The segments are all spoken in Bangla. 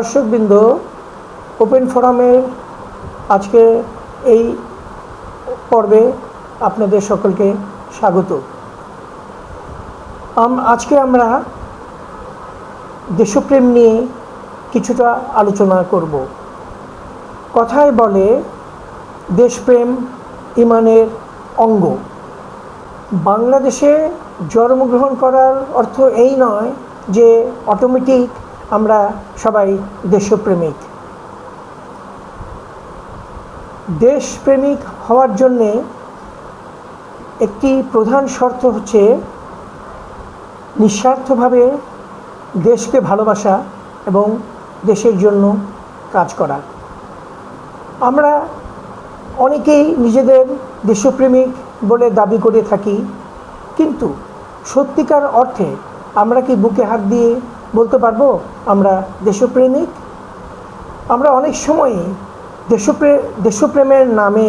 দর্শকবৃন্দ, ওপেন ফোরামের আজকে এই পর্বে আপনাদের সকলকে স্বাগত। আজকে আমরা দেশপ্রেম নিয়ে কিছুটা আলোচনা করব। কথায় বলে দেশপ্রেম ঈমানের অঙ্গ। বাংলাদেশে জন্মগ্রহণ করার অর্থ এই নয় যে অটোমেটিক আমরা সবাই দেশপ্রেমিক। দেশপ্রেমিক হওয়ার জন্যে একটি প্রধান শর্ত হচ্ছে নিঃস্বার্থভাবে দেশকে ভালোবাসা এবং দেশের জন্য কাজ করা। আমরা অনেকেই নিজেদের দেশপ্রেমিক বলে দাবি করে থাকি, কিন্তু সত্যিকার অর্থে আমরা কি বুকে হাত দিয়ে বলতে পারবো আমরা দেশপ্রেমিক? আমরা অনেক সময় দেশপ্রেমের নামে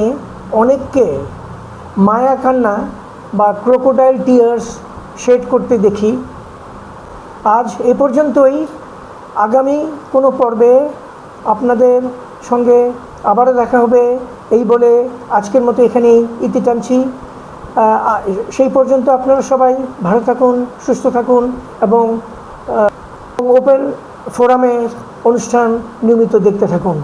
অনেককে মায়া কান্না বা ক্রোকোডাইল টিয়ার্স শেড করতে দেখি। আজ এ পর্যন্তই। আগামী কোনো পর্বে আপনাদের সঙ্গে আবারও দেখা হবে এই বলে আজকের মতো এখানেই ইতি টানছি। সেই পর্যন্ত আপনারা সবাই ভালো থাকুন, সুস্থ থাকুন এবং ওপেন ফোরামের অনুষ্ঠান নিয়মিত দেখতে থাকুন।